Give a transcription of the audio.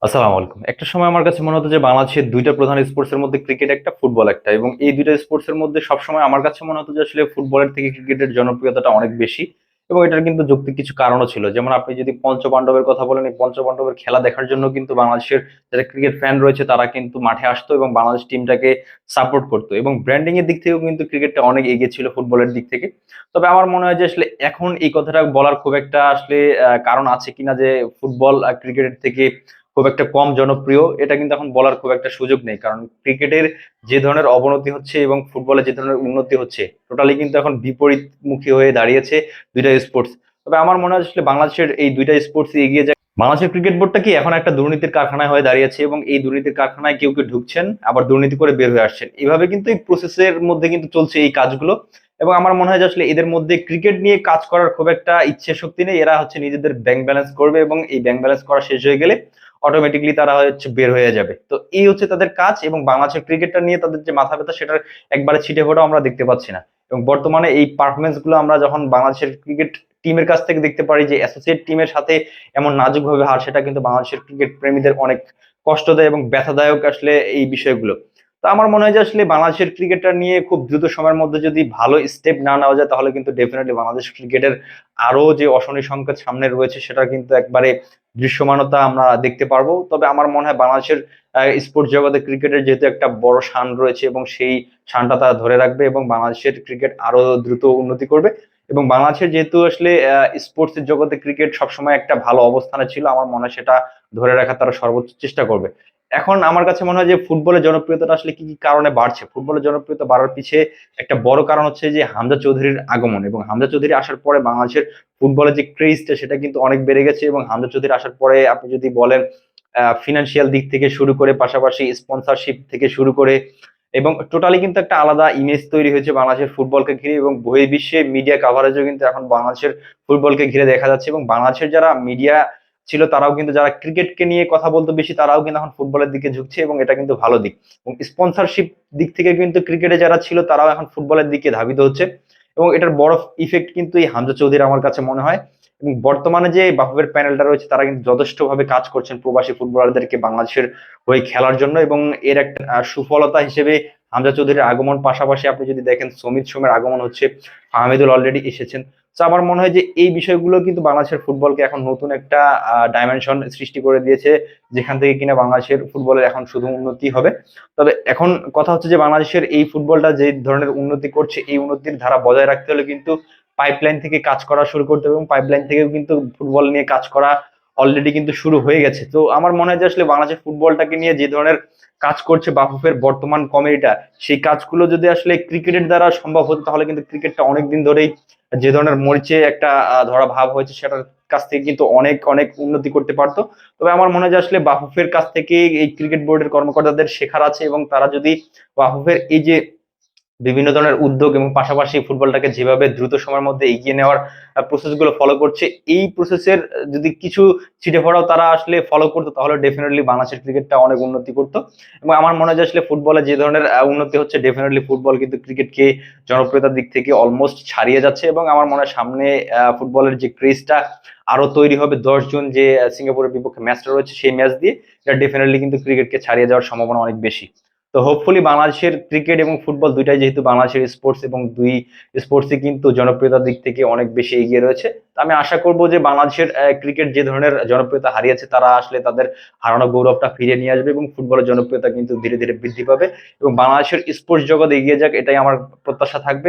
আসসালামু আলাইকুম। একটা সময় আমার কাছে মনে হতো যে বাংলাদেশের দুইটা প্রধান স্পোর্টস এর মধ্যে ক্রিকেট একটা, ফুটবল একটা, এবং এই দুইটা স্পোর্টস এর মধ্যে সবসময় আমার কাছে মনে হতো যে আসলে ফুটবলের থেকে ক্রিকেটের জনপ্রিয়তাটা অনেক বেশি। এবং এটার কিন্তু যৌক্তিক কিছু কারণও ছিল, যেমন আপনি যদি পঞ্চপাণ্ডবের কথা বলেন, এই পঞ্চপাণ্ডবের খেলা দেখার জন্য কিন্তু বাংলাদেশের যারা ক্রিকেট ফ্যান রয়েছে তারা কিন্তু মাঠে আসতো এবং বাংলাদেশ টিমটাকে সাপোর্ট করতো, এবং ব্র্যান্ডিং এর দিক থেকেও কিন্তু ক্রিকেটটা অনেক এগিয়ে ছিল ফুটবলের দিক থেকে। তবে আমার মনে হয় যে আসলে এখন এই কথাটা বলার খুব একটা আসলে কারণ আছে কিনা যে ফুটবল ক্রিকেটের থেকে খুব একটা কম জনপ্রিয়, এটা কিন্তু এখন বলার খুব একটা সুযোগ নেই, কারণ ক্রিকেটের যে ধরনের অবনতি হচ্ছে এবং ফুটবলে যে ধরনের উন্নতি হচ্ছে, টোটালি কিন্তু এখন বিপরীতমুখী হয়ে দাঁড়িয়েছে দুইটা স্পোর্টস। তবে আমার মনে হয় আসলে বাংলাদেশের এই দুইটা স্পোর্টস এগিয়ে যায়। বাংলাদেশের ক্রিকেট বোর্ডটা কি এখন একটা দুর্নীতির কারখানায় হয়ে দাঁড়িয়েছে, এবং এই দুর্নীতির কারখানায় কেউ কেউ ঢুকছেন, আবার দুর্নীতি করে বের হয়ে আসছেন, এইভাবে কিন্তু এই প্রসেসের মধ্যে কিন্তু চলছে এই কাজগুলো। এবং আমার মনে হয় যে আসলে এদের মধ্যে ক্রিকেট নিয়ে কাজ করার খুব একটা ইচ্ছে শক্তি নেই, এরা হচ্ছে নিজেদের ব্যাংক ব্যালেন্স করবে, এবং এই ব্যাংক ব্যালেন্স করা শেষ হয়ে গেলে অটোমেটিকলি তারা হচ্ছে বের হয়ে যাবে। তো এই হচ্ছে তাদের কাজ, এবং বাংলাদেশের ক্রিকেটটা নিয়ে তাদের যে মাথা ব্যথা, সেটার একবারে ছিটে ফোটাও আমরা দেখতে পাচ্ছি না। এবং বর্তমানে এই পারফরমেন্স গুলো আমরা যখন বাংলাদেশের ক্রিকেট টিমের কাছ থেকে দেখতে পারি যে অ্যাসোসিয়েট টিমের সাথে এমন নাজুক ভাবে হার, সেটা কিন্তু বাংলাদেশের ক্রিকেট প্রেমীদের অনেক কষ্টদায়ক এবং ব্যথাদায়ক আসলে এই বিষয়গুলো। তো আমার মনে হয় যে আসলে বাংলাদেশের ক্রিকেটটা নিয়ে খুব দ্রুত সময়ের মধ্যে যদি ভালো স্টেপ না নেওয়া যায়, তাহলে কিন্তু ডেফিনেটলি বাংলাদেশ ক্রিকেটের আরো যে অশনি সংকেত সামনে রয়েছে, সেটা কিন্তু একবারে দৃশ্যমানতা আমরা দেখতে পারবো। তবে আমার মনে হয় বাংলাদেশের স্পোর্টস জগতে ক্রিকেটের যেহেতু একটা বড় শান রয়েছে, এবং সেই শানটা তারা ধরে রাখবে, এবং বাংলাদেশের ক্রিকেট আরো দ্রুত উন্নতি করবে। এবং বাংলাদেশের যেহেতু আসলে স্পোর্টস এর জগতে ক্রিকেট সবসময় একটা ভালো অবস্থানে ছিল, আমার মনে হয় সেটা ধরে রাখার তারা সর্বোচ্চ চেষ্টা করবে। এখন আমার কাছে মনে হয় যে ফুটবলের জনপ্রিয়তাটা আসলে কি কি কারণে বাড়ছে, ফুটবলের জনপ্রিয়তা বাড়ার পিছে একটা বড় কারণ হচ্ছে যে হামজা চৌধুরীর আগমন। এবং হামজা চৌধুরী আসার পরে বাংলাদেশের ফুটবলের যে ক্রেজটা, সেটা কিন্তু অনেক বেড়ে গেছে। এবং হামজা চৌধুরী আসার পরে আপনি যদি বলেন ফিনান্সিয়াল দিক থেকে শুরু করে, পাশাপাশি স্পন্সরশিপ থেকে শুরু করে, এবং টোটালি কিন্তু একটা আলাদা ইমেজ তৈরি হয়েছে বাংলাদেশের ফুটবলকে ঘিরে। এবং বহির্বিশ্বে মিডিয়া কাভারেজও কিন্তু এখন বাংলাদেশের ফুটবলকে ঘিরে দেখা যাচ্ছে। এবং বাংলাদেশের যারা মিডিয়া ছিল, তারাও কিন্তু যারা ক্রিকেটকে নিয়ে কথা বলতো বেশি, তারাও কিন্তু এখন ফুটবলের দিকে ঝুঁকছে, এবং এটা কিন্তু ভালো দিক। এবং স্পন্সরশিপ দিক থেকে কিন্তু ক্রিকেটে যারা ছিল, তারাও এখন ফুটবলের দিকে ধাবিত হচ্ছে। এবং এটার বড় ইফেক্ট কিন্তু এই হামজা চৌধুরী আমার কাছে মনে হয়। এবং বর্তমানে যে বাফুফের প্যানেলটা রয়েছে, তারা কিন্তু যথেষ্ট ভাবে কাজ করছেন প্রবাসী ফুটবলারদেরকে বাংলাদেশের হয়ে খেলার জন্য। এবং এর একটা সুফলতা হিসেবে হামজা চৌধুরীর আগমন, পাশাপাশি আপনি যদি দেখেন সমিত সোমের আগমন হচ্ছে, আহমেদুল অলরেডি এসেছেন। তো আমার মনে হয় যে এই বিষয়গুলো কিন্তু বাংলাদেশের ফুটবলকে এখন নতুন একটা ডাইমেনশন সৃষ্টি করে দিয়েছে, যেখান থেকে কিনা বাংলাদেশের ফুটবলের এখন শুধু উন্নতি হবে। তবে এখন কথা হচ্ছে যে বাংলাদেশের এই ফুটবলটা যে ধরনের উন্নতি করছে, এই উন্নতির ধারা বজায় রাখতে হলে কিন্তু পাইপলাইন থেকে কাজ করা শুরু করতে হবে, এবং পাইপলাইন থেকেও কিন্তু ফুটবল নিয়ে কাজ করা অলরেডি কিন্তু শুরু হয়ে গেছে। তো আমার মনে হয় যে আসলে বাংলাদেশের ফুটবলটাকে নিয়ে যে ধরনের কাজ করছে বাফুফের বর্তমান কমিটিটা, সেই কাজগুলো যদি আসলে ক্রিকেটের দ্বারা সম্ভব হতো, তাহলে কিন্তু ক্রিকেটটা অনেকদিন ধরেই যে ধরনের মরিচে একটা ধরা ভাব হয়েছে, সেটার কাছ থেকে কিন্তু অনেক অনেক উন্নতি করতে পারতো। তবে আমার মনে হয় যে আসলে বাফুফের কাছ থেকে এই ক্রিকেট বোর্ডের কর্মকর্তাদের শেখার আছে, এবং তারা যদি বাফুফের এই যে বিভিন্ন ধরনের উদ্যোগ, এবং পাশাপাশি ফুটবলটাকে যেভাবে দ্রুত সময়ের মধ্যে এগিয়ে নেওয়ার প্রসেস গুলো ফলো করছে, এই প্রসেসের যদি কিছু ছিটে ফোটাও তারা আসলে ফলো করতো, তাহলে ডেফিনেটলি বাংলাদেশের ক্রিকেটটা অনেক উন্নতি করতো। এবং আমার মনে হয় যে আসলে ফুটবলে যে ধরনের উন্নতি হচ্ছে, ডেফিনেটলি ফুটবল কিন্তু ক্রিকেটকে জনপ্রিয়তার দিক থেকে অলমোস্ট ছাড়িয়ে যাচ্ছে। এবং আমার মনে হয় সামনে ফুটবলের যে ক্রেজটা আরো তৈরি হবে 10 জুন যে সিঙ্গাপুরের বিপক্ষে ম্যাচটা রয়েছে, সেই ম্যাচ দিয়ে, এটা ডেফিনেটলি কিন্তু ক্রিকেটকে ছাড়িয়ে যাওয়ার সম্ভাবনা অনেক বেশি। তো হোপফুলি বাংলাদেশের ক্রিকেট এবং ফুটবল দুইটাই যেহেতু বাংলাদেশের স্পোর্টস, এবং দুই স্পোর্টসই কিন্তু জনপ্রিয়তার দিক থেকে অনেক বেশি এগিয়ে রয়েছে। তো আমি আশা করব যে বাংলাদেশের ক্রিকেট যে ধরনের জনপ্রিয়তা হারিয়েছে, তারা আসলে তাদের হারানো গৌরবটা ফিরিয়ে নিয়ে আসবে, এবং ফুটবলের জনপ্রিয়তা কিন্তু ধীরে ধীরে বৃদ্ধি পাবে, এবং বাংলাদেশের স্পোর্টস জগৎ এগিয়ে যাক, এটাই আমার প্রত্যাশা থাকবে।